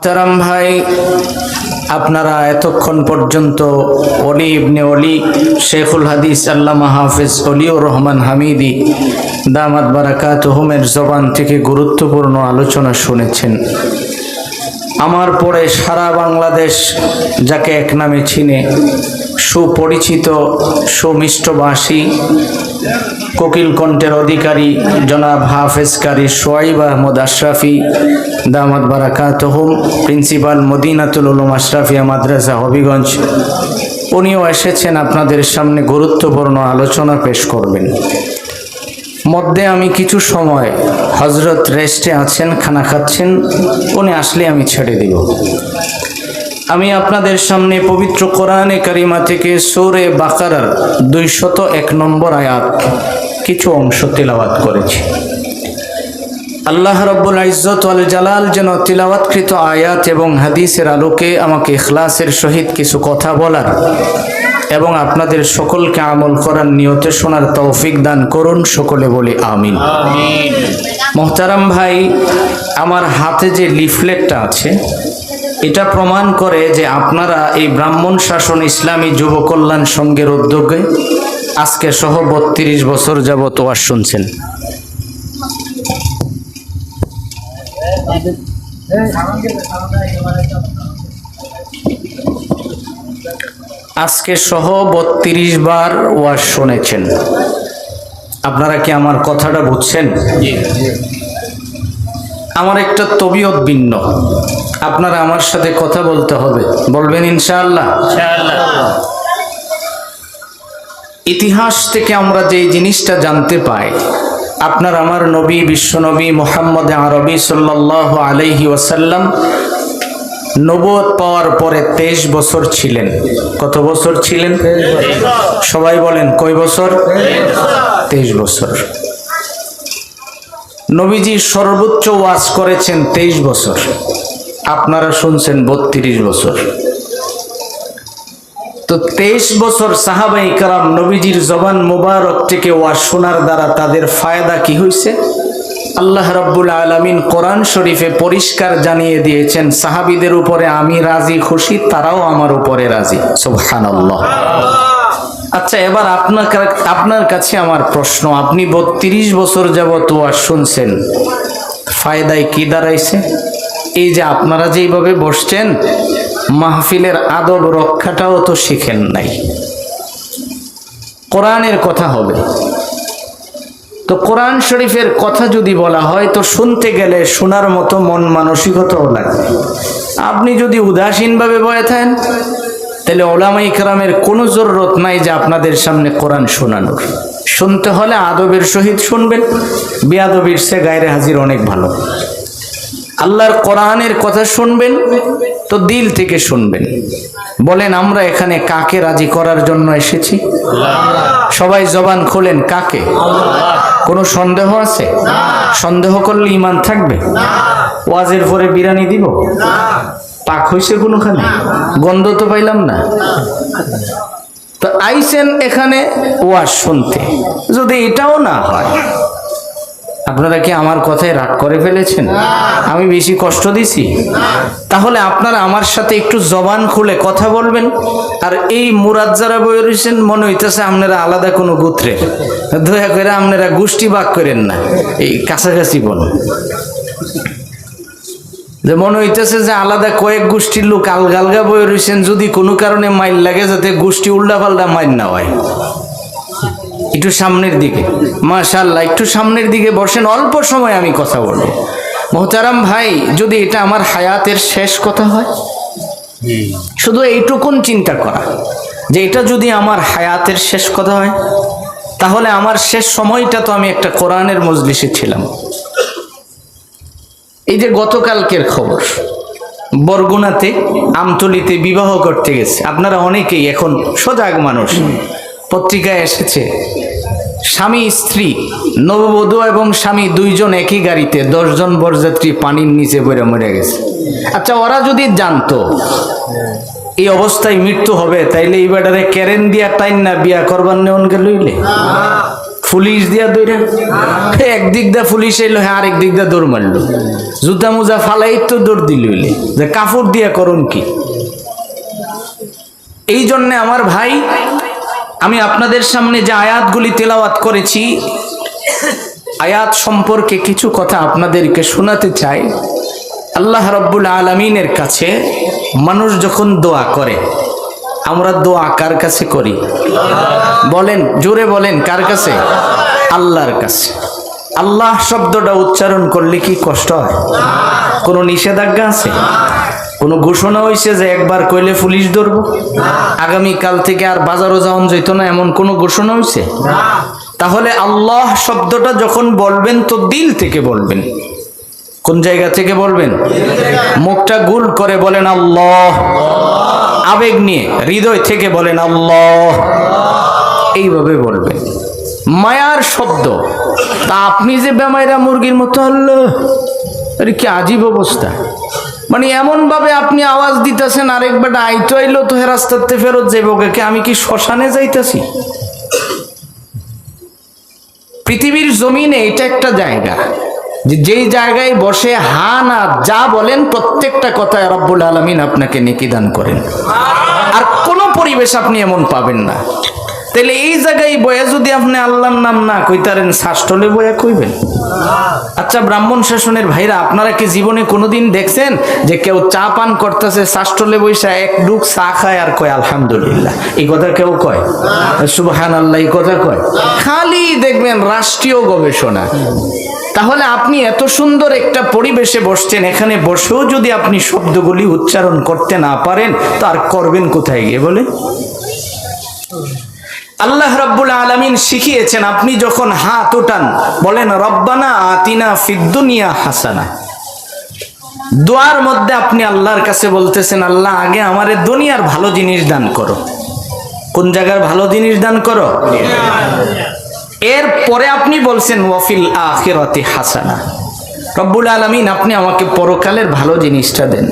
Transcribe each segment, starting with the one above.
মোহতারাম ভাই, আপনারা এতক্ষণ পর্যন্ত ওলি ইবনে ওলি শেখুল হাদিস আল্লামা হাফেজ ওলিউর রহমান হামিদি দামাত বারাকাতুহুমের জবান থেকে গুরুত্বপূর্ণ আলোচনা শুনেছেন। আমার পরে সারা বাংলাদেশ যাকে এক নামে চিনে, সুপরিচিত সুমিষ্টভাষী কোকিল কণ্ঠের অধিকারী জনাব হাফেজ কারি সোয়াইব আহমদ আশরাফি দামাত বারাকাতুহুম, প্রিন্সিপাল মদিনাতুল উলুম আশরাফিয়া মাদ্রাসা হবিগঞ্জ, উনিও এসেছেন আপনাদের সামনে গুরুত্বপূর্ণ আলোচনা পেশ করবেন। মধ্যে আমি কিছু সময়, হজরত রেস্টে আছেন, খানা খাচ্ছেন, উনি আসলে আমি ছেড়ে দিব। আমি আপনাদের সামনে পবিত্র কোরআনে কারিমা থেকে সূরা বাকারার 201 নম্বর আয়াত কিছু অংশ তিলাওয়াত করেছি। আল্লাহ রাব্বুল ইজ্জত ওয়াল জালাল যেন তিলাওয়াতকৃত আয়াত এবং হাদিসের আলোকে আমাকে ইখলাসের সহিত কিছু কথা বলার এবং আপনাদের সকলকে আমল করার নিয়তে শোনার তৌফিক দান করুন। সকলে বলি আমিন। মোহতারাম ভাই, আমার হাতে যে লিফলেটটা আছে, এটা প্রমাণ করে যে আপনারা এই ব্রাহ্মণ শাসন ইসলামী যুব কল্যাণ সংঘের উদ্যোগে আজকে সহ 32 বছর যাবত ওয়াজ শুনছেন। আজকে সহ 32 বার ওয়াজ শুনেছেন। আপনারা কি আমার কথাটা বুঝছেন? আমার একটা তবিয়ত ভিন্ন, আপনারা আমার সাথে কথা বলতে হবে, বলবেন ইনশাআল্লাহ? ইতিহাস থেকে আমরা যে জিনিসটা জানতে পাই, আপনার আমার নবী বিশ্বনবী মুহাম্মদ আরবি সাল্লাল্লাহু আলাইহি ওয়াসাল্লাম নবুয়ত পাওয়ার পরে 23 বছর ছিলেন। কত বছর ছিলেন? সবাই বলেন, কয় বছর? 23 বছর। নবীজি সর্বোচ্চ ওয়াজ করেছেন 23 বছর, আপনারা শুনছেন 32 বছর। তো 23 বছর সাহাবায়ে কেরাম নবীজির জবান মুবারক থেকে ওয়াজ শোনার দ্বারা তাদের ফায়দা কি হয়েছে? আল্লাহ রাব্বুল আলামিন কোরআন শরীফে পরিষ্কার জানিয়ে দিয়েছেন, সাহাবীদের উপরে আমি রাজি খুশি, তারাও আমার উপরে রাজি। সুবহানাল্লাহ। আচ্ছা, এবার আপনার কাছে আমার প্রশ্ন, আপনি 32 বছর যাবত ওয়াজ শুনছেন, ফায়দায় কি দাঁড়াইছে? এই যে আপনারা যেইভাবে বসছেন, মাহফিলের আদব রক্ষাটাও তো শিখেন নাই। কোরআনের কথা হবে, তো কোরআন শরীফের কথা যদি বলা হয় তো শুনতে গেলে শোনার মতো মন মানসিকতাও লাগবে। আপনি যদি উদাসীনভাবে বয়ে থাকেন, তাহলে উলামায়ে কেরামের কোনো জরুরত নাই যে আপনাদের সামনে কোরআন শোনানোর। শুনতে হলে আদবের সহিত শুনবেন, বেয়াদবির চেয়ে গায়রে হাজির অনেক ভালো। আল্লাহর কোরআনের কথা শুনবেন তো দিল থেকে শুনবেন। বলেন, আমরা এখানে কাকে রাজি করার জন্য এসেছি? সবাই জবান খোলেন, কাকে? কোনো সন্দেহ আছে? সন্দেহ করলে ঈমান থাকবে? ওয়াজের পরে বিরানি দিব? পাক হইছে কোনখানে? গন্ধ তো পাইলাম না। তো আইছেন এখানে ওয়াজ শুনতে, যদি এটাও না হয়, আপনারা কি আমার কথায় রাগ করে ফেলেছেন? আমি বেশি কষ্ট দিছি? তাহলে আপনারা আমার সাথে একটু জবান খুলে কথা বলবেন। আর এই মুরাদ যারা বই রয়েছেন, মনে হইতেছে আপনারা আলাদা কোনো গোত্রে, দয়া করে আপনারা গোষ্ঠী ভাগ করেন না, এই কাছাকাছি বলুন। যে মনে হইতেছে যে আলাদা কয়েক গোষ্ঠীর লোক আলগা আলগা বই রয়েছেন, যদি কোনো কারণে মাইল লাগে যাতে গোষ্ঠী উল্টা পাল্টা মাইল না হয়। একটু সামনের দিকে, মাশাআল্লাহ, একটু সামনের দিকে বসেন, অল্প সময় আমি কথা বলবো। মোহতারাম ভাই, যদি এটা আমার হায়াতের শেষ কথা হয়, শুধু এইটুকুন চিন্তা করা যে এটা যদি আমার হায়াতের শেষ কথা হয়, তাহলে আমার শেষ সময়টা তো আমি একটা কোরআনের মজলিসে ছিলাম। এই যে গতকালকের খবর, বরগুনাতে আমতলিতে বিবাহ করতে গেছে, আপনারা অনেকেই এখন সজাগ মানুষ, পত্রিকায় এসেছে, স্বামী স্ত্রী নববধূ এবং স্বামী দুইজন একই গাড়িতে, 10 জন বরযাত্রী পানির নিচে পড়ে মরে গেছে। আচ্ছা, ওরা যদি জানতো এই অবস্থায় মৃত্যু হবে, তাইলে এই বেটারে কেরেন দিয়া টাইন না বিয়া করবার নেওন গেলইলে পুলিশ দিয়া দৌড়া, একদিক দা পুলিশ এলো, হ্যাঁ আরেক দিক দা দৌড় মারলো, জুতা মুজা ফালাই তো দৌড় দিল, যে কাপড় দিয়া করুন কি। এই জন্যে আমার ভাই, আমি আপনাদের সামনে যে আয়াতগুলি তেলাওয়াত করেছি, আয়াত সম্পর্কে কিছু কথা আপনাদেরকে শোনাতে চাই। আল্লাহ রাব্বুল আলামিনের কাছে মানুষ যখন দোয়া করে, আমরা দোয়া কার কাছে করি? বলেন, জোরে বলেন, কার কাছে? আল্লাহর কাছে। আল্লাহ শব্দটা উচ্চারণ করলে কি কষ্ট হয়? কোনো নিষেধাজ্ঞা আছে? কোনো ঘোষণা হয়েছে যে একবার কইলে পুলিশ ধরবো, আগামীকাল থেকে আর বাজারও যাওয়া যেত না, এমন কোনো ঘোষণা হয়েছে? তাহলে আল্লাহ শব্দটা যখন বলবেন তো দিল থেকে বলবেন। কোন জায়গা থেকে বলবেন? মুখটা গোল করে বলেন আল্লাহ, আবেগ নিয়ে হৃদয় থেকে বলেন আল্লাহ, এইভাবে বলবেন। মায়ার শব্দ, তা আপনি যে বেমাইরা মুরগির মতো আল্লাহ, আরে কি আজীব অবস্থা। মানে এমন ভাবে আপনি আওয়াজ দিতেছেন, আরেকবার আইতো আইলো তো রাস্তাতে ফেরত যাইব, কে আমি কি শ্মশানে যাইতেছি? পৃথিবীর জমিনে এটা একটা জায়গা যে যেই জায়গায় বসে হা না যা বলেন প্রত্যেকটা কথায় রব্বুল আলামিন আপনাকে নেকি দান করেন। আর কোন পরিবেশ আপনি এমন পাবেন না। তাহলে এই জায়গায় বয়ে যদি আপনি আল্লাহর নাম না কইতারেন, শাস্ত্রলে বয়ে কইবেন? আচ্ছা ব্রাহ্মণ শাসনের ভাইরা, আপনারা কি জীবনে কোনোদিন দেখছেন যে কেউ চা পান করতেছে, শাস্ত্রলে বৈশা এক ডুক চা খায় আর কয় আলহামদুলিল্লাহ? এই কথা কেউ কয়? সুবহানাল্লাহ এই কথা কয়? খালি দেখবেন রাষ্ট্রীয় গবেষণা। তাহলে আপনি এত সুন্দর একটা পরিবেশে বসছেন, এখানে বসেও যদি আপনি শব্দগুলি উচ্চারণ করতে না পারেন, তো আর করবেন কোথায় গিয়ে বলে? আল্লাহ রাব্বুল আলামিন শিখিয়েছেন, আপনি যখন হাত উঠান বলেন রব্বানা আতিনা ফিদ দুনিয়া হাসানা। দোয়ার মধ্যে আপনি আল্লাহর কাছে বলতেছেন, আল্লাহ আগে আমারে দুনিয়ার ভালো জিনিস দান করো। কোন জায়গার ভালো জিনিস দান করো? এরপরে আপনি বলছেন ওয়াফিল আখিরাতি হাসানা, রব্বুল আলামিন আপনি আমাকে পরকালের ভালো জিনিসটা দেন।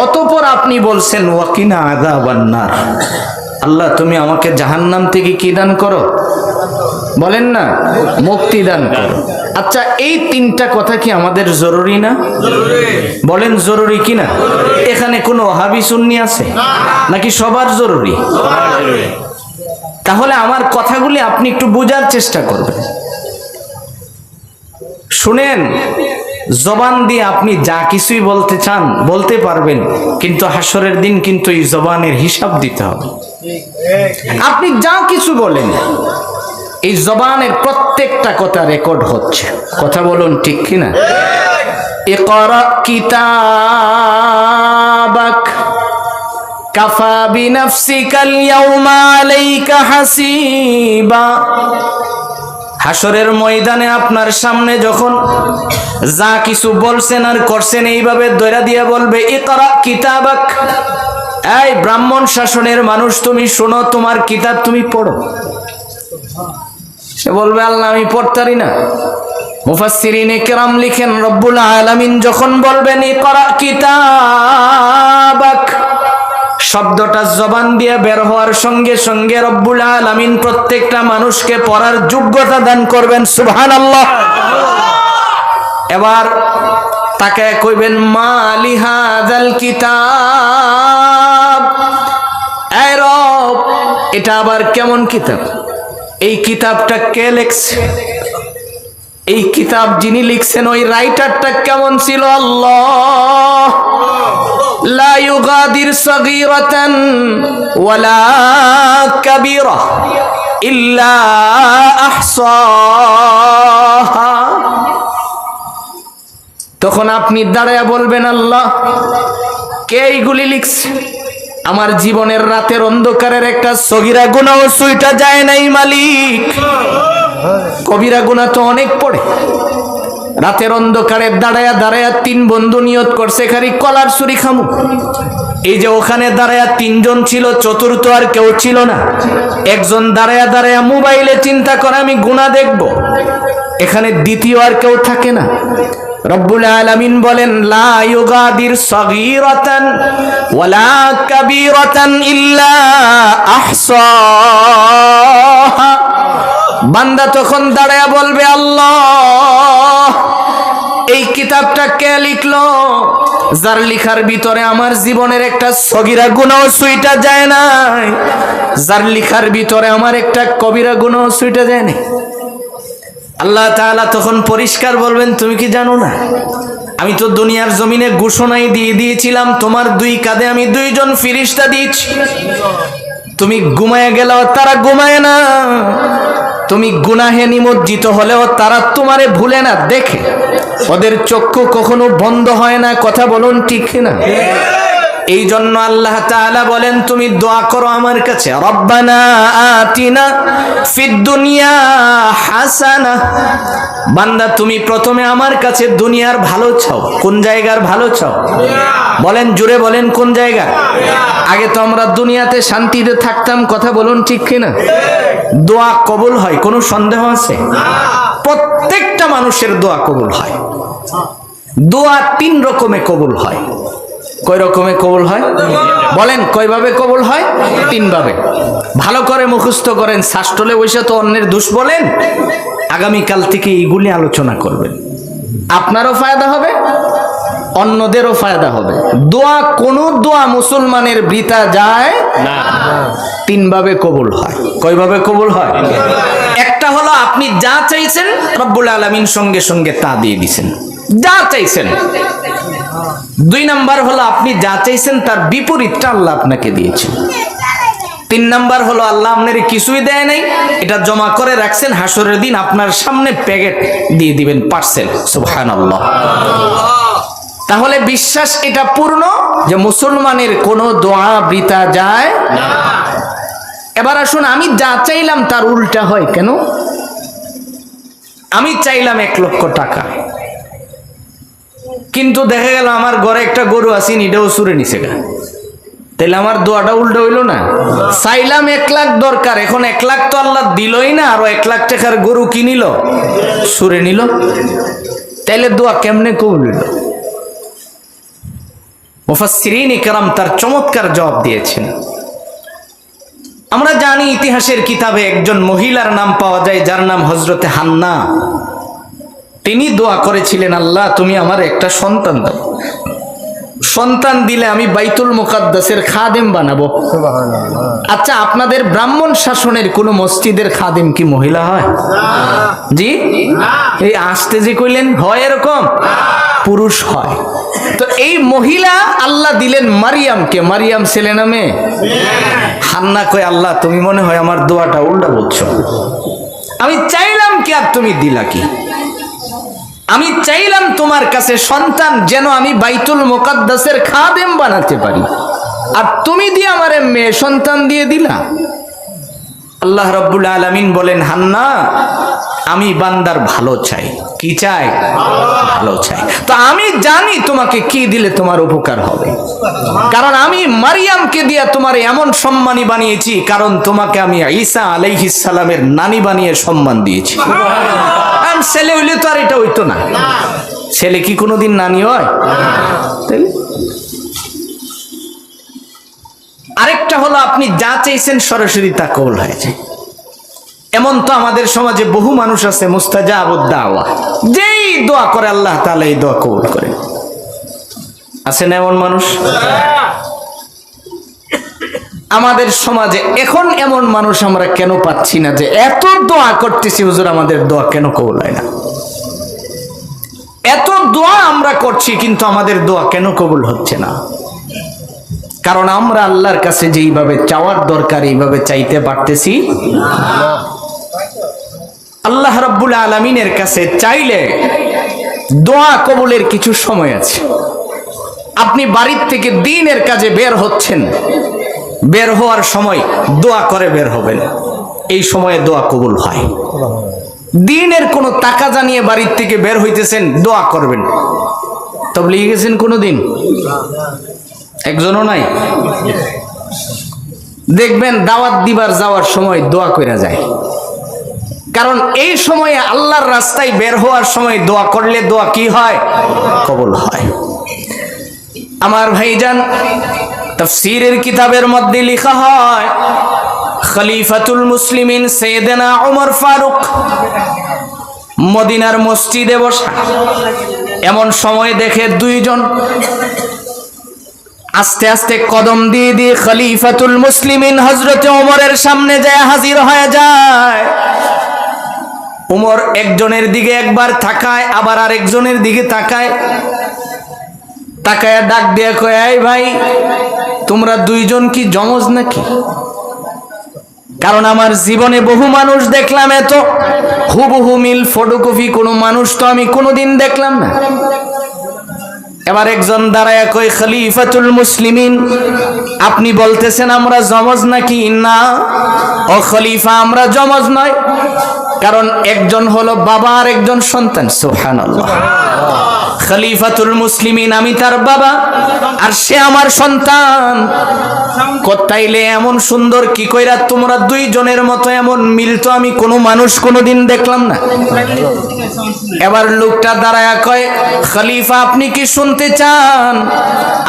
অতঃপর আপনি বলছেন ওয়াকিনা আযাবান নার, আল্লাহ তুমি আমাকে জাহান্নাম থেকে কি দান করো? বলেন না, মুক্তি দান করো। আচ্ছা এই তিনটা কথা কি আমাদের জরুরি না? বলেন জরুরি কি না? এখানে কোনো ওয়াহাবি সুন্নি আছে নাকি সবার জরুরি? তাহলে আমার কথাগুলি আপনি একটু বোঝার চেষ্টা করবেন। শুনেন, জবান দিয়ে আপনি যা কিছুই বলতে চান বলতে পারবেন, কিন্তু হাসরের দিন কিন্তু এই জবানের হিসাব দিতে হবে। আপনি যা কিছু বলেন, এই জবানের প্রত্যেকটা কথা রেকর্ড হচ্ছে। কথা বলুন ঠিক কিনা? ইকরা কিতাবাক কাফা বিনাফসিকাল ইয়াউমা আলাইকা হাসিবা। হাসরের ময়দানে আপনার সামনে যখন যা কিছু বলছেন আর করছেন এইভাবে দইরা দিয়ে বলবে ইকরা কিতাবাক, এই ব্রাহ্মণ শাসনের মানুষ তুমি শোনো, তোমার কিতাব তুমি পড়ো। সে বলবে আল্লাহ আমি পড়তারি না। মুফাসসিরিনে কেরাম লিখেন, রব্বুল আলামিন যখন বলবেন ইকরা কিতাবাক, শব্দটা জবান দিয়ে বের হওয়ার সঙ্গে সঙ্গে রব্বুল আলামিন প্রত্যেকটা মানুষকে পড়ার যোগ্যতা দান করবেন। সুবহানাল্লাহ। এবার তাকে কইবেন মা লিহাযাল কিতাব, এই রব এটা আবার কেমন কিতাব? এই কিতাবটা কে লিখছে? এই কিতাব যিনি লিখছেন ওই রাইটারটা কেমন ছিল? আল্লাহ। লা ইউগাদির সগীরাতান ওয়ালা কাবীরা ইল্লা আহসাহা। তখন আপনি দাঁড়ায়া বলবেন আল্লাহ কে এইগুলি লিখছে? আমার জীবনের রাতের অন্ধকারের একটা সগীরা গুনাহ সুইটা যায় নাই মালিক। কবিরা গুনাহ তো অনেক পড়ে। রাতের অন্ধকারে দাঁড়ায়া দাঁড়ায়া তিন বন্ধু নিয়ত করছে খালি কলার ছুরি খামু। এই যে ওখানে দাঁড়ায়া তিনজন ছিল, চতুর্থ আর কেউ ছিল না। একজন দাঁড়ায়া দাঁড়ায়া মোবাইলে চিন্তা করে আমি গুনাহ দেখব, এখানে দ্বিতীয় আর কেউ থাকে না। রব্বুল আলামিন বলেন লা ইউগাদির সগীরাতান ওয়ালা কাবীরাতান ইল্লা আহসাহা বান্দা তখন দাঁড়ায়া বলবে, আল্লাহ, এই কিতাবটা কে লিখলো, যার লিখার ভিতরে আমার জীবনের একটা সগীরা গুনাহ ছুঁইটা যায় নাই, যার লিখার ভিতরে আমার একটা কবিরা গুনাহ ছুঁইটা যায় নাই। আল্লাহ তাআলা তখন পরিষ্কার বলবেন, তুমি কি জানো না, আমি তো দুনিয়ার জমিনে ঘোষণাই দিয়ে দিয়েছিলাম, তোমার দুই কাঁধে আমি দুইজন ফেরেশতা দিয়েছি। তুমি ঘুমায় গেলেও তারা ঘুমায় না, তুমি গুনাহে নিমজ্জিত হলেও তারা তোমারে ভুলে না, দেখে। ওদের চক্ষু কখনো বন্ধ হয় না। কথা বলুন ঠিক না? এই জন্য আল্লাহ তাআলা বলেন, তুমি দোয়া করো আমার কাছে, রব্বানা আতিনা ফিদ দুনিয়া হাসানা। বান্দা তুমি প্রথমে আমার কাছে দুনিয়ার ভালো চাও। কোন জায়গার ভালো চাও? বলেন, জুড়ে বলেন, কোন জায়গা? আগে তো আমরা দুনিয়াতে শান্তিতে থাকতাম। কথা বলুন ঠিক কিনা? দোয়া কবুল হয়, কোনো সন্দেহ আছে? প্রত্যেকটা মানুষের দোয়া কবুল হয়। দোয়া তিন রকমে কবুল হয়। কয় রকমে কবুল হয়? বলেন, কয়ভাবে কবুল হয়? তিনভাবে। ভালো করে মুখস্থ করেন, শাস্ত্রলে বসে তো অন্যের দোষ বলেন। আগামীকাল থেকে এইগুলি আলোচনা করবেন, আপনারও ফায়দা হবে, অন্যদেরও ফায়দা হবে। দোয়া, কোন দোয়া মুসলমানের বৃথা যায় না। তিনভাবে কবুল হয়। কয়ভাবে কবুল হয়? একটা হলো আপনি যা চাইছেন রব্বুল আলামিন সঙ্গে সঙ্গে তা দিয়ে দিছেন, যা চাইছেন। দুই নাম্বার হলো আপনি যা চাইছেন তার বিপরীতটা আল্লাহ আপনাকে দিয়েছেন। তিন নাম্বার হলো আল্লাহ আপনারে কিছুই দেয় নাই, এটা জমা করে রাখছেন, হাসরের দিন আপনার সামনে প্যাকেট দিয়ে দিবেন, পার্সেল। সুবহানাল্লাহ। তাহলে বিশ্বাস এটা পূর্ণ যে মুসলমানের কোনো দোয়া বৃথা যায় না। এবার আসুন, আমি যা চাইলাম তার উল্টা হয় কেন? আমি চাইলাম 1 লক্ষ টাকা, কিন্তু দেখা গেল আমার ঘরে একটা গরু আছে, এটাও চুরে নিছে গা, তাহলে আমার দোয়াটা উল্টা হইল না? চাইলাম 1 লাখ দরকার, এখন 1 লাখ তো আল্লাহ দিলই না, আরো 1 লাখ টাকার গরু কি নিল? চুরে নিল। তাইলে দোয়া কেমনে কবুল হইল? মুফাসসিরিন ইকরাম তার চমৎকার জবাব দিয়েছেন। আমরা জানি ইতিহাসের কিতাবে একজন মহিলার নাম পাওয়া যায়, যার নাম হযরতে হান্না। তিনি দোয়া করেছিলেন, আল্লাহ তুমি আমার একটা সন্তান দাও, সন্তান দিলে আমি বাইতুল মুকাদ্দাসের খাদেম বানাবো। আচ্ছা, আপনাদের ব্রাহ্মণ শাসনের কোন মসজিদের খাদেম কি মহিলা হয়? জি, এই আসতে যে কইলেন হয় এরকম, পুরুষ হয়। তো এই মহিলা আল্লাহ দিলেন মারিয়ামকে। মারিয়াম ছেলে না মেয়ে? হান্না কয়, আল্লাহ তুমি মনে হয় আমার দোয়াটা উল্টা বলছো, আমি চাইলাম কি আর তুমি দিলা কি? আমি চাইলাম তোমার কাছে সন্তান, যেন আমি বাইতুল মুকাদ্দাসের খাদেম বানাতে পারি, আর তুমি দিয়ে আমারে মেয়ে সন্তান দিয়ে দিলা। আল্লাহ রাব্বুল আলামিন বলেন, হান্না আমি বান্দার ভালো চাই। কি চাই? ভালো চাই। তো আমি জানি তোমাকে কি দিলে তোমার উপকার হবে, কারণ আমি মারিয়ামকে দিয়া তোমার এমন সম্মানী বানিয়েছি, কারণ তোমাকে আমি ঈসা আলাইহিস সালামের নানি বানিয়ে সম্মান দিয়েছি। ছেলে হইলে তো আর এটা হইতো না। ছেলে কি কোনোদিন নানি হয়? আরেকটা হলো আপনি যা চাইছেন সরাসরি তা কবুল হয়েছে। এমন তো আমাদের সমাজে বহু মানুষ আছে মুস্তাজাবুদ দাওয়া, যেই দোয়া করে আল্লাহ তাআলা এই দোয়া কবুল করে। আছে না এমন মানুষ? আমাদের সমাজে এখন এমন মানুষ আমরা কেন পাচ্ছি না যে এত দোয়া করতেছি, হুজুর আমাদের দোয়া কেন কবুল হয় না? এত দোয়া আমরা করছি কিন্তু আমাদের দোয়া কেন কবুল হচ্ছে না? কারণ আমরা আল্লাহর কাছে যেইভাবে চাওয়ার দরকার এইভাবে চাইতে পারতেছি না। আল্লাহ রাব্বুল আলামিনের কাছে চাইলে দোয়া কবুলের কিছু সময় আছে। আপনি বাড়ির থেকে দ্বীনের কাজে বের হচ্ছেন, বের হওয়ার সময় দোয়া করে বের হবেন, এই সময়ে দোয়া কবুল হয়। দ্বীনের কোনো টাকা জানিয়ে বাড়ির থেকে বের হইতেছেন, দোয়া করবেন। তাবলীগে গেছেন কোনোদিন? একজনও নাই। দেখবেন দাওয়াত দিবার যাওয়ার সময় দোয়া কইরা যায়, কারণ এই সময়ে আল্লাহর রাস্তায় বের হওয়ার সময় দোয়া করলে দোয়া কি হয়? কবুল হয়। আমার ভাইজান, তাফসীরের কিতাবের মধ্যে লেখা হয় খলিফাতুল মুসলিমিন সাইয়েদনা ওমর ফারুক মদিনার মসজিদে বসা। এমন সময় দেখে দুইজন আস্তে আস্তে কদম দিয়ে দিয়ে খলিফাতুল মুসলিমিন হযরতে ওমরের সামনে যায় হাজির হয়ে যায়। ওমর একজনের দিকে একবার তাকায়, আবার আরেকজনের দিকে তাকায়, তাকায় ডাক দিয়ে কয়, এই ভাই, তোমরা দুইজন কি জমজ নাকি? কারণ আমার জীবনে বহু মানুষ দেখলাম, এত হুবহু মিল ফটোকপি কোনো মানুষ তো আমি কোনোদিন দেখলাম না। এবার একজন দাঁড়ায় কয়, খলিফাতুল মুসলিমিন, আপনি বলতেছেন আমরা জমজ নাকি? না ও খলিফা, আমরা জমজ নয়, কারণ একজন হলো বাবা আর একজন সন্তান। সুবহানাল্লাহ। খলিফাতুল মুসলিমিন, আমি তার বাবা আর সে আমার সন্তান। তাইলে এমন সুন্দর কি কইরা তোমরা দুইজনের মতো এমন মিল তো আমি কোনো মানুষ কোনোদিন দেখলাম না। এবার লোকটা দাঁড়ায়া কয়, খলিফা আপনি কি শুনতে চান?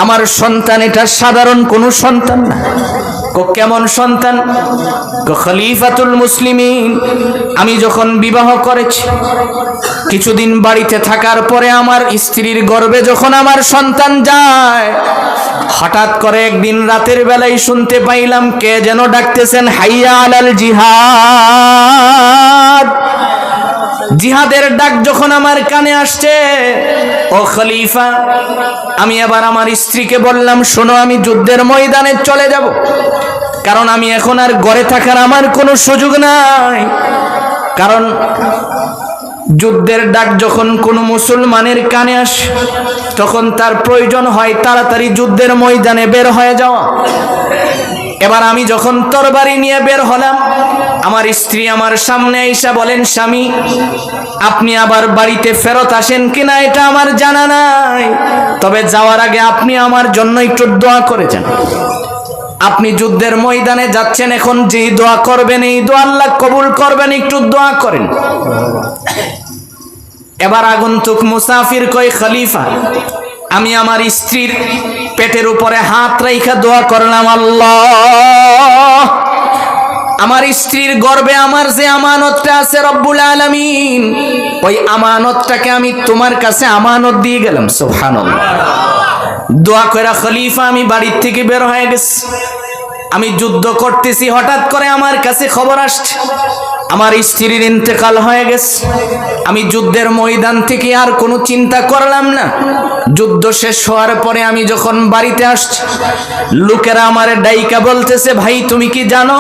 আমার সন্তান এটা সাধারণ কোনো সন্তান না। কেমন সন্তান? খলিফাতুল মুসলিমিন, আমি যখন বিবাহ করেছি, কিছুদিন বাড়িতে থাকার পরে আমার স্ত্রীর গর্ভে যখন আমার সন্তান যায়, হঠাৎ করে একদিন রাতের বেলায় শুনতে পাইলাম কে যেন ডাকতেছেন, হাইয়া আলাল জিহাদ। জিহাদের ডাক যখন আমার কানে আসছে, ও খলিফা, আমি আবার আমার স্ত্রীকে বললাম, শোনো, আমি যুদ্ধের ময়দানে চলে যাব, কারণ আমি এখন আর ঘরে থাকার আমার কোনো সুযোগ নাই। কারণ যুদ্ধের ডাক যখন কোনো মুসলমানের কানে আসে, তখন তার প্রয়োজন হয় তাড়াতাড়ি যুদ্ধের ময়দানে বের হয়ে যাওয়া। এবার আমি যখন তরবারি নিয়ে বের হলাম, আমার স্ত্রী আমার সামনে এসে বলেন, স্বামী, আপনি আবার বাড়িতে ফেরত আসেন কিনা এটা আমার জানা নাই, তবে যাওয়ার আগে আপনি আমার জন্য একটু দোয়া করে যান। আপনি যুদ্ধের ময়দানে যাচ্ছেন, এখন যে দোয়া করবেন এই দোয়া আল্লাহ কবুল করবেন, একটু দোয়া করেন। এবার আগন্তুক মুসাফির কয়, খলিফা, আমি আমার স্ত্রীর পেটের উপরে হাত রাইখা দোয়া করলাম, আল্লাহ, আমার স্ত্রীর গর্ভে আমার যে আমানতটা আছে রব্বুল আলামিন, ওই আমানতটাকে আমি তোমার কাছে আমানত দিয়ে গেলাম। সুবহানাল্লাহ। দোয়া কইরা খলিফা আমি বাড়ির থেকে বের হয়ে গেছি। আমি যুদ্ধ করতেছি, হঠাৎ করে আমার কাছে খবর আসছে আমার স্ত্রীর ইন্তেকাল হয়ে গেছে। আমি যুদ্ধের ময়দান থেকে আর কোনো চিন্তা করলাম না। যুদ্ধ শেষ হওয়ার পরে আমি যখন বাড়িতে আসছি, লোকেরা আমার ডাইকা বলতেছে, ভাই তুমি কি জানো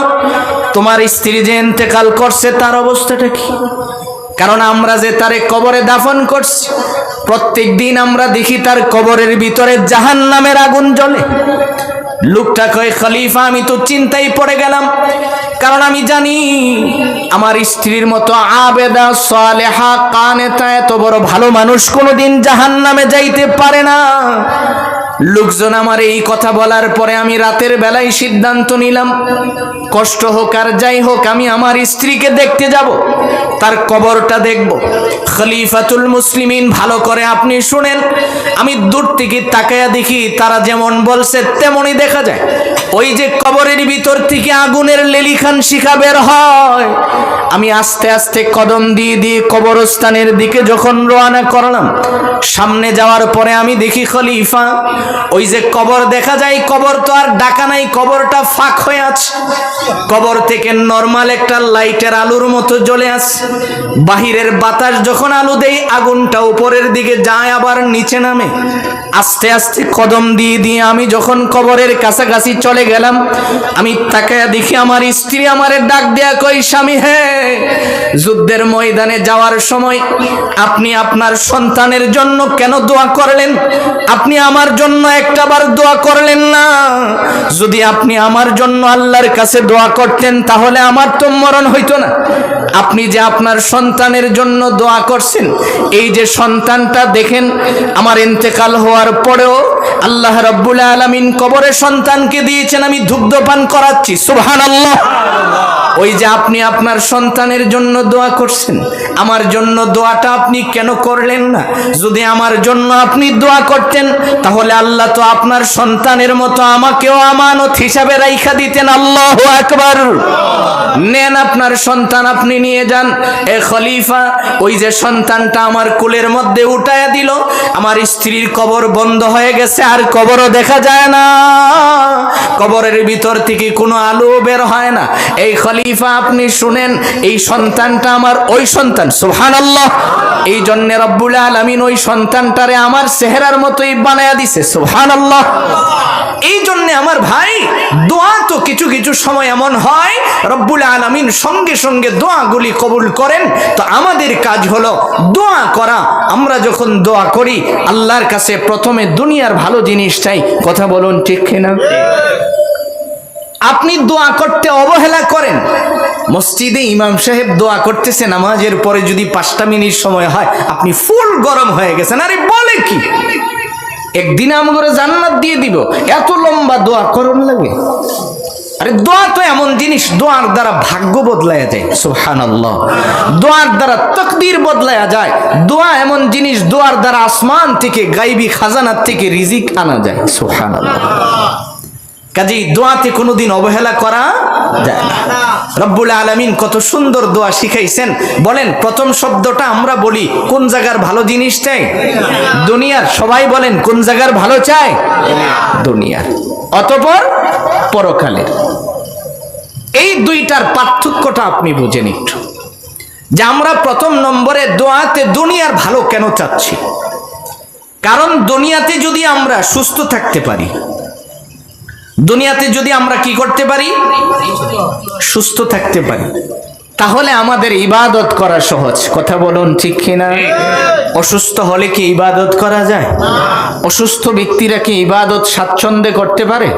তোমার স্ত্রী যে ইন্তেকাল করছে তার অবস্থাটা কি? কারণ আমরা যে তারে কবরে দাফন করছি, প্রত্যেক দিন আমরা দেখি তার কবরের ভিতরে জাহান্নামের আগুন জ্বলে। লোকটা কয়, খলিফা, আমি তো চিন্তায় পড়ে গেলাম, কারণ আমি জানি আমার স্ত্রীর মতো আবেদা সালেহা কানেতা এত বড় ভালো মানুষ কোনোদিন জাহান্নামে যাইতে পারে না। লোকজন আমার এই কথা বলার পরে আমি রাতের বেলায় সিদ্ধান্ত নিলাম, কষ্ট হোক আর যাই হোক, আমি আমার স্ত্রীকে দেখতে যাব, তার কবরটা দেখব। খলিফাতুল মুসলিমিন, ভালো করে আপনি শুনেন, আমি দূর থেকে তাকায়া দেখি তারা যেমন বলছে তেমনই দেখা যায়। ওই যে কবরের ভিতর থেকে আগুনের লেলিখান শিখা বের হয়। আমি আস্তে আস্তে কদম দিয়ে দিয়ে কবরস্থানের দিকে যখন রওনা করলাম, সামনে যাওয়ার পরে আমি দেখি খলিফা, ওই যে কবর দেখা যায়, কবর তো আর ঢাকা নাই, কবরটা ফাঁক হয়ে আছে। কবর থেকে নরমাল একটা লাইটের আলোর মতো জ্বলে আছে। বাহিরের বাতাস যখন আলো দেয়, আগুনটা উপরের দিকে যায় আবার নিচে নামে। আস্তে আস্তে কদম দিয়ে দিয়ে আমি যখন কবরের কাছাকাছি চলে গেলাম, আমি তাকায়া দেখি আমার স্ত্রী আমারে ডাক দেয়া কই, স্বামী, হ্যাঁ, যুদ্ধের ময়দানে যাওয়ার সময় আপনি আপনার সন্তানের জন্য কেন দোয়া করলেন? আপনি আমার জন্য একটাবার দোয়া করলেন না? যদি আপনি আমার জন্য আল্লাহর কাছে দোয়া করতেন তাহলে আমার তো মরণ হইতো না। আপনি যে আপনার সন্তানের জন্য দোয়া করছেন, এই যে সন্তানটা দেখেন আমার ইন্তেকাল হওয়ার পরেও আল্লাহ রাব্বুল আলামিন কবরে সন্তানকে দিয়েছেন আমি দুগ্ধ পান করাচ্ছি, সুবহানাল্লাহ। ওই যে আপনি আপনার সন্তানের জন্য দোয়া করছেন, আমার জন্য দোয়াটা আপনি কেন করলেন না? যদি আমার জন্য আপনি দোয়া করতেন তাহলে আল্লাহ তো আপনার সন্তানের মতো আমাকেও আমানত হিসাবে রাইখা দিতেন। আল্লাহু আকবার। নেন আপনার সন্তান আপনি নিয়ে যান। এ খলিফা, ওই যে সন্তানটা আমার কোলের মধ্যে উঠায়া দিল, আমার স্ত্রীর কবর বন্ধ হয়ে গেছে, আর কবরও দেখা যায় না, কবরের ভিতর থেকে কোনো আলো বের হয় না। এই খলিফা আপনি শুনেন, এই সন্তানটা আমার ওই সন্তান, সুবহানাল্লাহ। এই জন্য রব্বুল আলামিন ওই সন্তানটারে আমার চেহারার মতোই বানায়া দিছে, সুবহানাল্লাহ। এই জন্য আমার ভাই, দোয়া তো কিছু কিছু সময় এমন হয় রব্বুল আলামিন সঙ্গে সঙ্গে দোয়াগুলি কবুল করেন। তো আমাদের কাজ হলো দোয়া করা। আমরা যখন দোয়া করি আল্লাহর কাছে প্রথমে দুনিয়ার ভালো জিনিস চাই, কথা বলুন ঠিক কিনা? আপনি দোয়া করতে অবহেলা করেন, মসজিদে ইমাম সাহেব দোয়া করতেছে নামাজের পরে যদি 5টা মিনিট সময় হয় আপনি ফুল গরম হয়ে গেছেন, আরে বলে কি একদিন আমাকে জান্নাত দিয়ে দিব, এত লম্বা দোয়া করুন লাগে? আরে দোয়া তো এমন জিনিস, দোয়ার দ্বারা ভাগ্য বদলায়া যায়, সুবহানাল্লাহ। দোয়ার দ্বারা তাকদীর বদলায়া যায়। দোয়া এমন জিনিস, দোয়ার দ্বারা আসমান থেকে গায়বী খাজানার থেকে রিজিক আনা যায়, সুবহানাল্লাহ। কাজেই দোয়াতে কোনোদিন অবহেলা করা যায় না। রব্বুল আলামিন কত সুন্দর দোয়া শিখাইছেন। বলেন, প্রথম শব্দটা আমরা বলি কোন জায়গার ভালো জিনিস চাই? দুনিয়ার। সবাই বলেন কোন জায়গার ভালো চাই? দুনিয়ার। অতঃপর পরকালের। এই দুইটার পার্থক্যটা আপনি বুঝেন একটু, যে আমরা প্রথম নম্বরে দোয়াতে দুনিয়ার ভালো কেন চাচ্ছি। কারণ দুনিয়াতে যদি আমরা সুস্থ থাকতে পারি, দুনিয়াতে যদি আমরা কি করতে পারি? সুস্থ থাকতে পারি, তাহলে আমাদের ইবাদত করা সহজ, কথা বলুন ঠিক কিনা? অসুস্থ হলে কি ইবাদত করা যায়? অসুস্থ ব্যক্তিরা কি ইবাদত স্বাচ্ছন্দ্যে করতে পারে?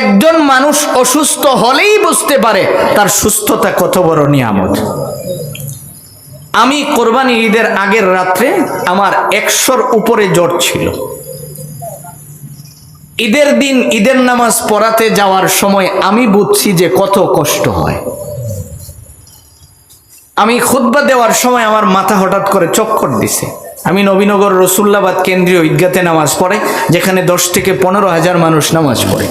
একজন মানুষ অসুস্থ হলেই বুঝতে পারে তার সুস্থতা কত বড় নিয়ামত। আমি কোরবানি ঈদের আগের রাত্রে আমার 100-র উপরে জ্বর ছিল। ঈদের দিন ঈদের নামাজ পড়াতে যাওয়ার সময় আমি বুঝছি যে কত কষ্ট হয়। আমি খুতবা দেওয়ার সময় আমার মাথা হঠাৎ করে চক্কর দিছে। আমি নবীনগর রসুল্লাবাদ কেন্দ্রীয় ঈদগাতে নামাজ পড়ে, যেখানে 10 থেকে 15,000 মানুষ নামাজ পড়ে।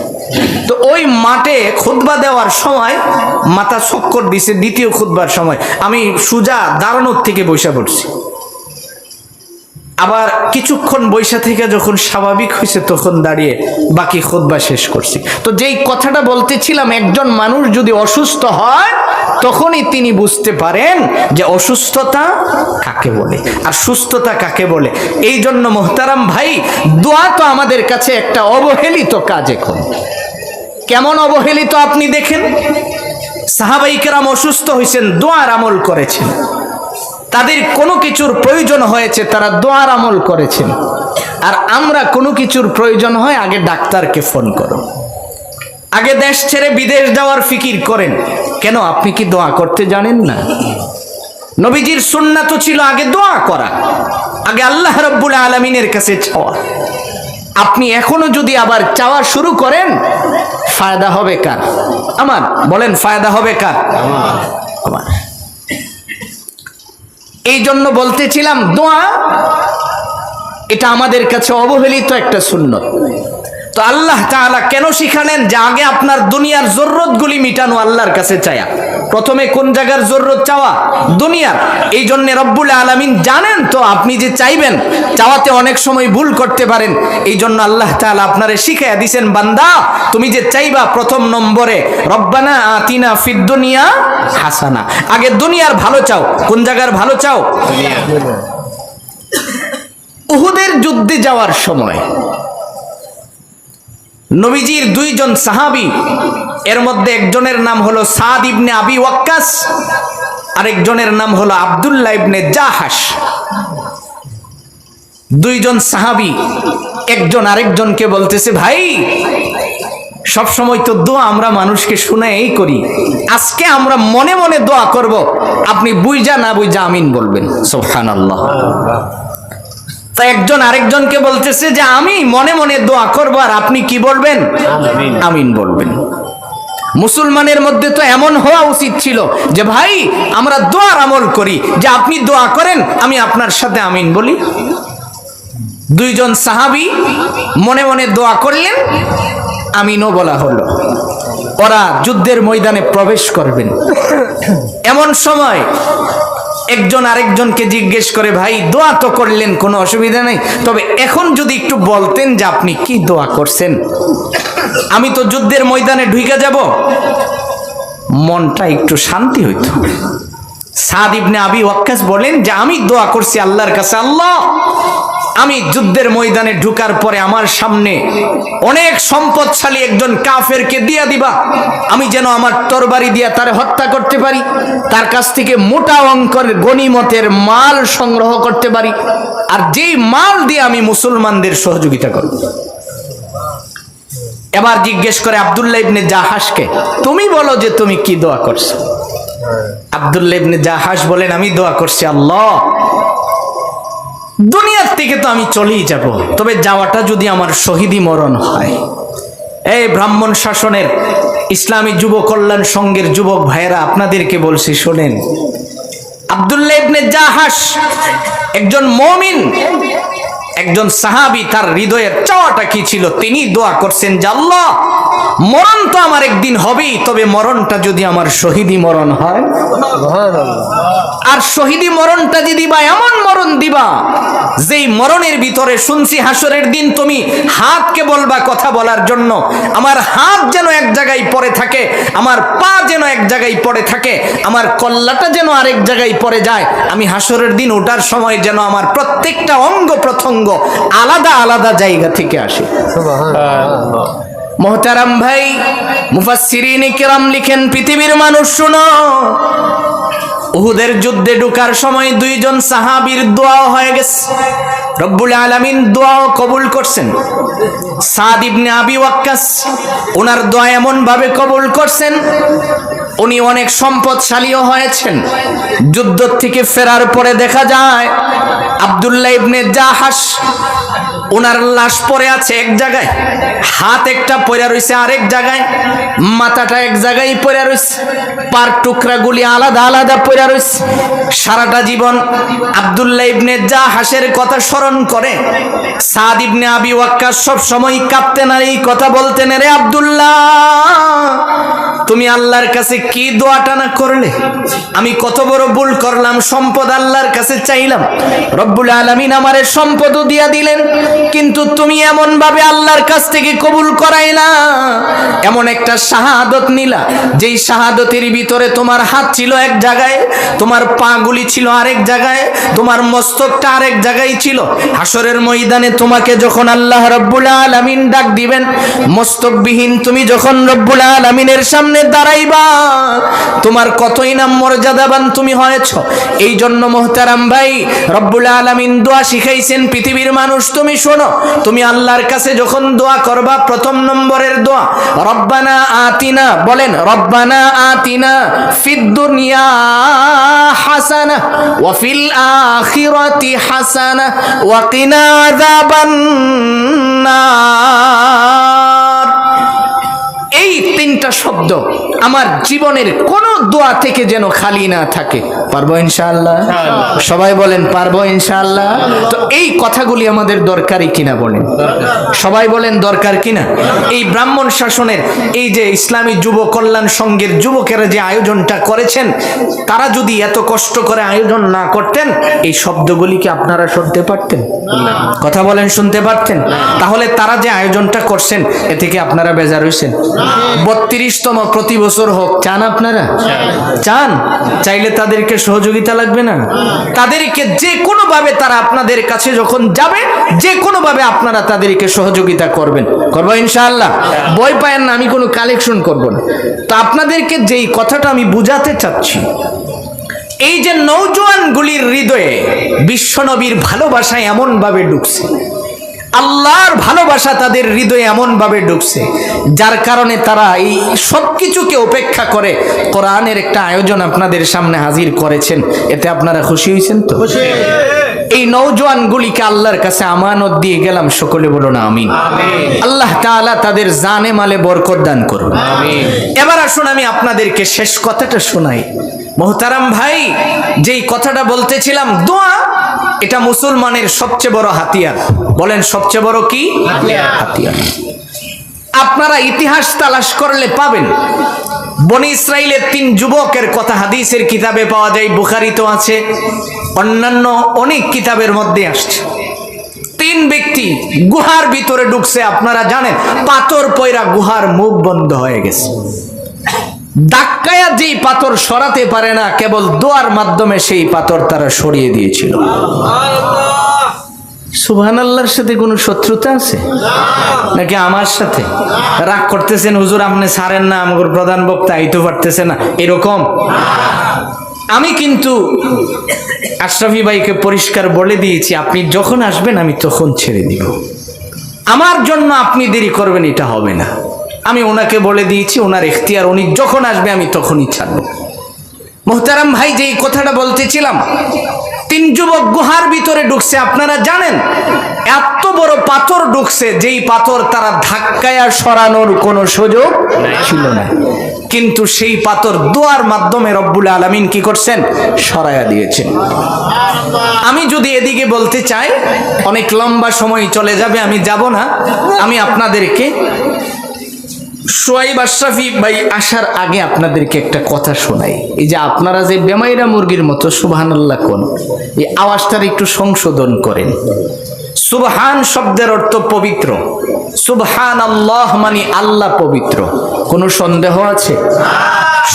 তো ওই মাঠে খুতবা দেওয়ার সময় মাথা চক্কর দিছে। দ্বিতীয় খুতবার সময় আমি সুজা দাঁড়ানোর থেকে বৈশা পড়ছি। আবার কিছুক্ষণ বৈশা থেকে যখন স্বাভাবিক হয়েছে তখন দাঁড়িয়ে বাকি খুতবা শেষ করছি। তো যেই কথাটা বলতেছিলাম, একজন মানুষ যদি অসুস্থ হয় তখনই তিনি বুঝতে পারেন যে অসুস্থতা কাকে বলে আর সুস্থতা কাকে বলে। এই জন্য মোহতারাম ভাই, দোয়া তো আমাদের কাছে একটা অবহেলিত কাজ। এখন কেমন অবহেলিত আপনি দেখেন, সাহাবায়ে কেরাম অসুস্থ হয়েছেন, দোয়ার আমল করেছেন। তাদের কোনো কিছুর প্রয়োজন হয়েছে, তারা দোয়ার আমল করেছেন। আর আমরা কোনো কিছুর প্রয়োজন হয় আগে ডাক্তারকে ফোন করো, আগে দেশ ছেড়ে বিদেশ যাওয়ার ফিকির করেন। কেন? আপনি কি দোয়া করতে জানেন না? নবীজির সুন্নাত ছিল আগে দোয়া করা, আগে আল্লাহ রাব্বুল আলামিনের কাছে চাওয়া। আপনি এখনো যদি আবার চাওয়া শুরু করেন, ফায়দা হবে কার? আমার। বলেন, ফায়দা হবে কার? আমার। এই জন্য বলতেছিলাম, দোয়া এটা আমাদের কাছে অবহেলিত একটা সুন্নত। তো আল্লাহ তাআলা কেন শিখালেন যে আগে আপনার দুনিয়ার জরুরতগুলি মিটানো আল্লাহর কাছে চায়া? প্রথমে কোন জায়গার জরুরত চাওয়া? দুনিয়ার। এই জন্য রব্বুল আলামিন জানেন তো আপনি যে চাইবেন, চাওয়াতে অনেক সময় ভুল করতে পারেন। এই জন্য আল্লাহ তাআলা আপনারে শিখাইয়া দিয়েছেন, বান্দা তুমি যে চাইবা প্রথম নম্বরে রব্বানা আতিনা ফিদ দুনিয়া হাসানা, আগে দুনিয়ার ভালো চাও। কোন জায়গার ভালো চাও? উহুদের যুদ্ধে যাওয়ার সময় নবীজির 2 জন সাহাবী, এর মধ্যে একজনের নাম হলো সাদ ইবনে আবি ওয়াক্কাস, আরেকজনের নাম হলো আব্দুল্লাহ ইবনে জাহাশ। 2 জন সাহাবী একজন আরেকজনকে বলতেছে, ভাই সব সময় তো দোয়া আমরা মানুষকে শুনাই করি, আজকে আমরা মনে মনে দোয়া করব, আপনি বুঝা না বুঝা আমিন বলবেন। সুবহানাল্লাহ। তা একজন আরেকজনকে বলতেছে যে আমি মনে মনে দোয়া করব, আর আপনি কি বলবেন? আমিন বলবেন। মুসলমানের মধ্যে তো এমন হওয়া উচিত ছিল যে ভাই আমরা দোয়ার আমল করি, যে আপনি দোয়া করেন আমি আপনার সাথে আমিন বলি। দুইজন সাহাবী মনে মনে দোয়া করলেন, আমিনও বলা হলো। ওরা যুদ্ধের ময়দানে প্রবেশ করবেন। এমন সময় একজন আরেকজনকে জিজ্ঞেস করে, ভাই দোয়া তো করলেন, কোনো অসুবিধা নেই, তবে এখন যদি একটু বলতেন যে আপনি কি দোয়া করছেন, আমি তো যুদ্ধের ময়দানে ঢুকে যাব, মনটা একটু শান্তি হইতো। সাদ ইবনে আবি ওয়াক্কাস বলেন যে আমি দোয়া করছি আল্লাহর কাছে, আল্লাহ আমি যুদ্ধের ময়দানে ঢুকার পরে আমার সামনে অনেক সম্পদশালী একজন কাফেরকে দিয়া দিবা, আমি যেন আমার তরবারি দিয়া তারে হত্যা করতে পারি, তার কাছ থেকে মোটা অঙ্কের গনিমতের মাল সংগ্রহ করতে পারি, আর যেই মাল দিয়ে আমি মুসলমানদের সহযোগিতা করব। এবার জিজ্ঞেস করে আব্দুল্লাহ ইবনে জাহাশকে, তুমি বলো যে তুমি কি দোয়া করছো? আব্দুল্লাহ ইবনে জাহাশ বলেন, আমি দোয়া করছি আল্লাহ দুনিয়ার থেকে তো আমি চলেই যাব, তবে যাওয়াটা যদি আমার শহীদি মরণ হয়। এই ব্রাহ্মণ শাসনের ইসলামী যুব কল্যাণ সংঘের যুবক ভাইয়েরা, আপনাদেরকে বলছি শোনেন, আব্দুল্লাহ ইবনে জাহাশ একজন মুমিন, একজন সাহাবী, তার হৃদয়ের চাওয়াটা কি ছিল? তিনি দোয়া করছেন যে আল্লাহ মরণ তো আমার একদিন হবেই, তবে মরণটা যদি আমার শহীদি মরণ হয়, আর শহীদি মরণটা যদি দিবা এমন মরণ দিবা যেই মরণের ভিতরে শুনছি হাসরের দিন তুমি হাতকে বলবা কথা বলার জন্য, আমার হাত যেন এক জায়গায় পড়ে থাকে, আমার পা যেন এক জায়গায় পড়ে থাকে, আমার কল্লাটা যেন আরেক জায়গায় পড়ে যায়, আমি হাসরের দিন ওঠার সময় যেন আমার প্রত্যেকটা অঙ্গ প্রত্যঙ্গ আলাদা আলাদা জায়গা থেকে আসে। মোহতারাম ভাই, মুফাসসিরিনে কেরাম লিখেন, পৃথিবীর মানুষ শোনো, উহুদের যুদ্ধে ঢোকার সময় দুইজন সাহাবীর দোয়া হয়ে গেছে, রব্বুল আলামিন দোয়া কবুল করছেন। সাদ ইবনে আবি ওয়াক্কাস ওনার দোয়া এমন ভাবে কবুল করছেন, উনি অনেক সম্পদশালীও হয়েছেন। যুদ্ধ থেকে ফেরার পরে দেখা যায় আব্দুল্লাহ ইবনে জাহাশ ওনার লাশ পড়ে আছে এক জায়গায়, হাত একটা পড়ে রয়েছে আরেক জায়গায়, মাথাটা এক জায়গায় পড়ে রয়েছে, পার টুকরাগুলি আলাদা আলাদা পড়ে রয়েছে। সারাটা জীবন আব্দুল্লাহ ইবনে জাহাশের কথা স্মরণ করে সাদ ইবনে আবি ওয়াক্কাস সব সময় কাঁদতেন আর এই কথা বলতেন, রে আব্দুল্লাহ তুমি আল্লাহর কাছে কি দোয়াটা না করলে, আমি কত বড় ভুল করলাম, সম্পদ আল্লাহর কাছে চাইলাম, রব্বুল আলামিন আমারে সম্পদও দিয়া দিলেন, কিন্তু তুমি এমন ভাবে আল্লাহর কাছ থেকে কবুল করাইলা, এমন একটা শাহাদত নিলা যেই শাহাদতের ভিতরে তোমার হাত ছিল এক জায়গায়, তোমার পা গুলি ছিল আরেক জায়গায়, তোমার মস্তকটা আরেক জায়গায় ছিল। হাসরের ময়দানে তোমাকে যখন আল্লাহ রব্বুল আলামিন ডাক দিবেন, মস্তকবিহীন তুমি যখন রব্বুল আলামিনের সামনে দাঁড়াইবা, তোমার কতই না মর্যাদাবান তুমি হয়েছ। এই জন্য মোহতারাম ভাই, রব্বুল আলামিন দোয়া শিখাইছেন, পৃথিবীর মানুষ তুমি শোনো, তুমি আল্লাহর কাছে যখন দোয়া করবা, প্রথম নম্বরের দোয়া রব্বানা আতিনা, বলেন রব্বানা আতিনা ফিদ দুনিয়া হাসানাহ ওয়া ফিল আখিরাতি হাসানাহ ওয়া কিনা আযাবান নার। এই তিনটা শব্দ আমার জীবনের কোন দোয়া থেকে যেন খালি না থাকে। পারবো ইনশাআল্লাহ? সবাই বলেন পারবো ইনশাআল্লাহ। তো এই কথাগুলি আমাদের দরকারি কিনা বলেন, সবাই বলেন দরকার কিনা? এই ব্রাহ্মণ শাসনের এই যে ইসলামী যুব কল্যাণ সংঘের যুবকেরা যে আয়োজনটা করেছেন, তারা যদি এত কষ্ট করে আয়োজন না করতেন, এই শব্দগুলি কি আপনারা শুনতে পারতেন? কথা বলেন, শুনতে পারতেন? তাহলে তারা যে আয়োজনটা করছেন, এ থেকে আপনারা বেজার হইছেন? 32তম প্রতি বছর হোক, চান আপনারা? চান? চাইলে তাদেরকে সহযোগিতা লাগবে না? তাদেরকে যে কোনো ভাবে তারা আপনাদের কাছে যখন যাবে, যে কোনো ভাবে আপনারা তাদেরকে সহযোগিতা করবেন। করবো ইনশাআল্লাহ? ভয় পায়েন না, আমি কোনো কালেকশন করব না। তো আপনাদেরকে যেই কথাটা আমি বুঝাতে চাচ্ছি, এই যে নওজোয়ানগুলির হৃদয়ে বিশ্বনবীর ভালোবাসা এমন ভাবে ঢুকছে, আল্লাহর ভালোবাসা তাদের হৃদয়ে এমন ভাবে ঢুকছে যার কারণে তারা এই সবকিছুকে উপেক্ষা করে কোরআনের একটা আয়োজন আপনাদের সামনে হাজির করেছেন। এতে আপনারা খুশি হয়েছেন তো? এই নওজোয়ানগুলিকে আল্লাহর কাছে আমানত দিয়ে গেলাম, সকলে বলুন আমিন। আল্লাহ তাআলা তাদের জানে মালে বরকত দান করুন। এবার আসুন আমি আপনাদেরকে শেষ কথাটা শোনাই। মোহতারাম ভাই, যেই কথাটা বলতেছিলাম, দোয়া এটা মুসলমানের সবচেয়ে বড় হাতিয়ার। বলেন সবচেয়ে বড় কি হাতিয়ার? আপনারা ইতিহাস তালাশ করলে পাবেন, বনি ইসরাইলের 3 যুবকের কথা হাদিসের কিতাবে পাওয়া যায়, বুখারীতেও আছে, অন্যান্য অনেক কিতাবের মধ্যে আসছে। 3 ব্যক্তি গুহার ভিতরে ঢুকছে, আপনারা জানেন পাথর পয়রা গুহার মুখ বন্ধ হয়ে গেছে। ধাক্কায়া যেই পাথর সরাতে পারে না, কেবল দোয়ার মাধ্যমে সেই পাথর তারা সরিয়ে দিয়েছিল। সুবহানাল্লাহর সাথে কোনো শত্রুতা আছে নাকি আমার সাথে? রাগ করতেছেন হুজুর আপনি ছাড়েন না, আমাদের প্রধান বক্তা আইতে পারতেছে না, এরকম? আমি কিন্তু আশরাফি ভাইকে পরিষ্কার বলে দিয়েছি, আপনি যখন আসবেন আমি তখন ছেড়ে দিব। আমার জন্য আপনি দেরি করবেন এটা হবে না। আমি ওনাকে বলে দিয়েছি, ওনার ইখতিয়ার, উনি যখন আসবে আমি তখনই ছাড়ব। মোহতারাম ভাই, যে এই কথাটা বলতেছিলাম, 3 যুবক গুহার ভিতরে ঢুকছে। আপনারা জানেন এত বড় পাথর ঢুকছে, যেই পাথর তারা ধাক্কায়া সরানোর কোনো সুযোগ ছিল না, কিন্তু সেই পাথর দোয়ার মাধ্যমে রব্বুল আলামিন কি করছেন? সরায়া দিয়েছেন। আমি যদি এদিকে বলতে চাই অনেক লম্বা সময় চলে যাবে, আমি যাব না। আমি আপনাদেরকে সোয়াইব আশরাফি ভাই আসার আগে আপনাদেরকে একটা কথা শোনাই। এই যে আপনারা যে বেমাইরা মুরগির মতো সুবহানাল্লাহ কোন, এই আওয়াজটার একটু সংশোধন করেন। সুবহান শব্দের অর্থ পবিত্র, সুবহানাল্লাহ মানে আল্লাহ পবিত্র। কোনো সন্দেহ আছে?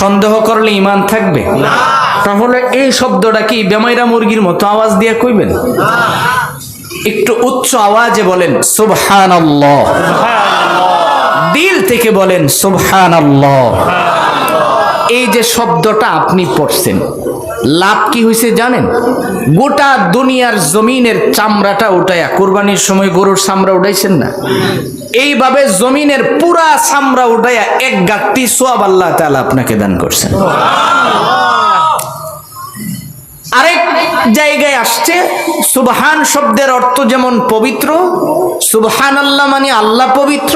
সন্দেহ করলে ঈমান থাকবে? তাহলে এই শব্দটা কি বেমাইরা মুরগির মতো আওয়াজ দিয়ে কইবেন? একটু উচ্চ আওয়াজে বলেন সুবহানাল্লাহ, দিল থেকে বলেন সুবহানাল্লাহ। এই যে শব্দটা আপনি পড়ছেন, লাভ কি হয়েছে জানেন? গোটা দুনিয়ার জমিনের চামড়াটা উঠায়া, কুরবানির সময় গরুর চামড়া উঠাইছেন না, এইভাবে জমিনের পুরা চামড়া উঠায়া এক গাঁটটি সওয়াব আল্লাহ তাআলা আপনাকে দান করছেন। আরেক জায়গায় আসছে সুবহান শব্দের অর্থ যেমন পবিত্র, সুবহানাল্লাহ মানে আল্লাহ পবিত্র।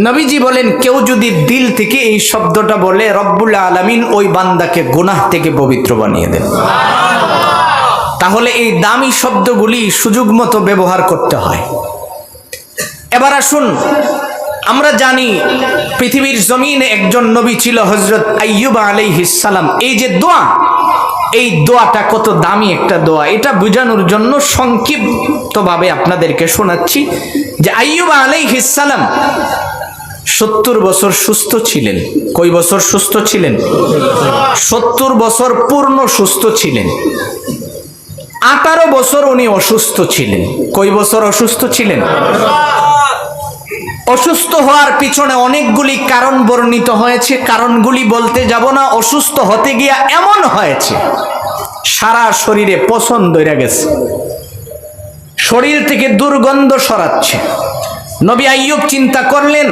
নবীজি বলেন কেউ যদি দিল থেকে এই শব্দটা বলে, রব্বুল আলামিন ওই বান্দাকে গুনাহ থেকে পবিত্র বানিয়ে দেন। তাহলে এই দামি শব্দগুলি সুযোগ মতো ব্যবহার করতে হয়। এবার আসুন, আমরা জানি পৃথিবীর জমিনে একজন নবী ছিল, হযরত আইয়ুব আলাইহিস সালাম। এই যে দোয়া, এই দোয়াটা কত দামি একটা দোয়া, এটা বোঝানোর জন্য সংক্ষিপ্তভাবে আপনাদেরকে শোনাচ্ছি যে আইয়ুব আলাইহিস সালাম 70 বছর সুস্থ ছিলেন। কয় বছর সুস্থ ছিলেন? 70 বছর পূর্ণ সুস্থ ছিলেন। 18 বছর উনি অসুস্থ ছিলেন। কয় বছর অসুস্থ ছিলেন? অসুস্থ হওয়ার পিছনে অনেকগুলি কারণ বর্ণিত হয়েছে, কারণগুলি বলতে যাব না। অসুস্থ হতে গিয়া এমন হয়েছে সারা শরীরে পছন ধরে গেছে, শরীর থেকে দুর্গন্ধ ছড়াচ্ছে। নবী আইয়ুব চিন্তা করলেন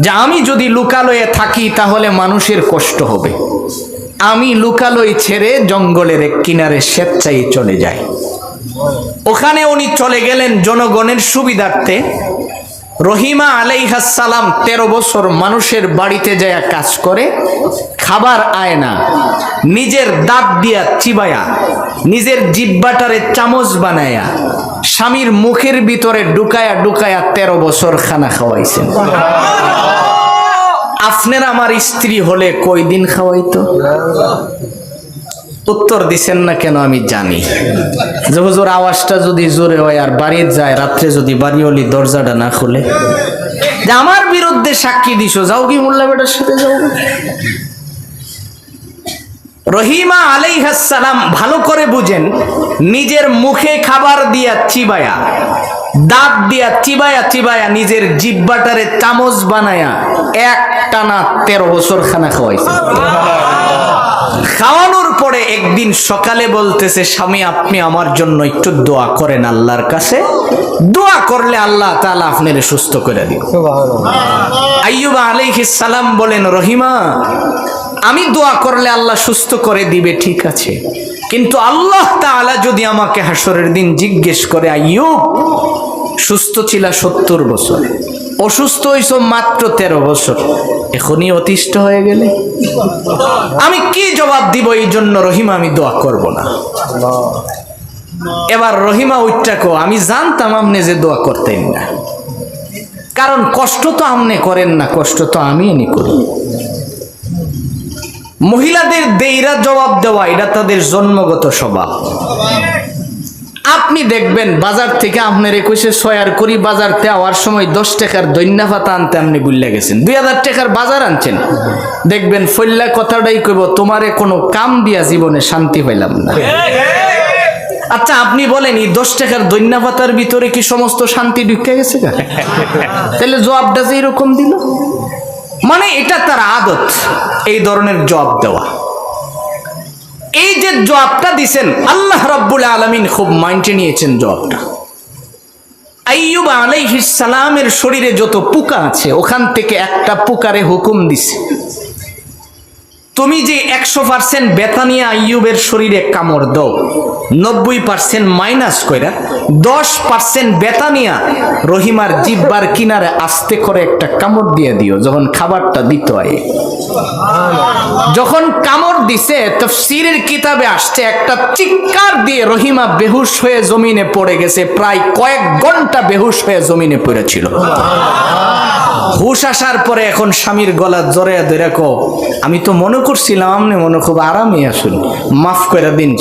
যে আমি যদি লুকালয়ে থাকি তাহলে মানুষের কষ্ট হবে, আমি লুকালয় ছেড়ে জঙ্গলের এক কিনারে স্বেচ্ছায় চলে যাই। ওখানে উনি চলে গেলেন জনগণের সুবিধার্থে। রহিমা আলাইহাস সালাম 13 বছর মানুষের বাড়িতে যায় কাজ করে, খাবার আয় না, নিজের দাঁত দিয়া চিবায়া, নিজের জিহ্বাটারে চামচ বানায়া, স্বামীর মুখের ভিতরে ঢুকায়া ঢুকায়া 13 বছর খানা খাওয়াইছেন। আপনার আমার স্ত্রী হলে কয়দিন খাওয়াইতো? উত্তর দিছেন না কেন আমি জানি। যে হুজুর আওয়াজটা যদি জোরে হয় আর বাড়িতে যায়, রাত্রে যদি বাড়িওয়ালি দরজাটা না খুলে, যে আমার বিরুদ্ধে সাক্ষী দিছো, যাও কি মোল্লা বেটার সাথে যাও। রহিমা আলাইহিস সালাম ভালো করে বুঝেন, নিজের মুখে খাবার দিয়া চিবায়া, দাঁত দিয়া চিবায়া চিবায়া, নিজের জিহ্বাটারে চামচ বানায়া এক টানা 13 বছর খানা খাওয়াইছে। খাওয়ানোর পরে একদিন সকালে বলতেছে, স্বামী আপনি আমার জন্য একটু দোয়া করেন আল্লাহর কাছে, দোয়া করলে আল্লাহ তাআলা আপনারে সুস্থ করে দিবে। আইয়ুব আলাইহিস সালাম বলেন, রহিমা আমি দোয়া করলে আল্লাহ সুস্থ করে দিবে, ঠিক আছে, কিন্তু আল্লাহ তাআলা যদি আমাকে হাসরের দিন জিজ্ঞেস করে, আইয়ুব সুস্থ ছিল 70 বছর, অসুস্থ হইছ মাত্র 13 বছর, এখনই অতিষ্ঠ হয়ে গেলে আমি কি জবাব দিব? এই জন্য রহিমা আমি দোয়া করব না। এবার রহিমা উচ্চাকো, আমি জানতাম আপনি যে দোয়া করতেন না, কারণ কষ্ট তো আপনি করেন না, কষ্ট তো আমি করি। মহিলাদের দেইরা জবাব দেওয়া এটা তাদের জন্মগত স্বভাব। আপনি দেখবেন বাজার থেকে আপনার 21 সয়ার করি বাজারতে আওয়ার সময় 10 টাকার দৈন্যা পাতা আনতে আপনি ভুলে গেছেন, 2000 টাকার বাজার আনছেন, দেখবেন ফল্লা কথাটাই কইব, তোমারে কোনো কাম দিয়া জীবনে শান্তি পাইলাম না। আচ্ছা আপনি বলেন, এই 10 টাকার দৈন্যা পাতার ভিতরে কি সমস্ত শান্তি ঢুকে গেছে? তাহলে জবাবটা যে এরকম দিল, মানে এটা তার আদত এই ধরনের জবাব দেওয়া। এই যে জবাবটা দিছেন আল্লাহ রাব্বুল আলামিন খুব মাইন্ডে নিয়েছেন জবাবটা। আইয়ুব আলাইহিস সালামের শরীরে যত পোকা আছে ওখান থেকে একটা পোকারে হুকুম দিছে, তুমি যে 100% ব্যথা নিয়ে আইয়ুবের শরীরে কামড় দাও, 90% মাইনাস কইরা 10% ব্যথা নিয়ে রহিমার জিহ্বার কিনারে আস্তে করে একটা কামড় দিয়ে দিও যখন খাবারটা দিতে হয়। যখন কামড় দিছে তাফসীরের কিতাবে আসছে, একটা চিৎকার দিয়ে রহিমা বেহুশ হয়ে জমিনে পড়ে গেছে, প্রায় কয়েক ঘন্টা বেহুশ হয়ে জমিনে পড়েছিল। হুশ আসার পরে এখন স্বামীর গলা জড়াইয়া ধরে কও, আমি তো মনে করছিলাম আপনি মনে খুব আরামে আসুন, মাফ করে দিন।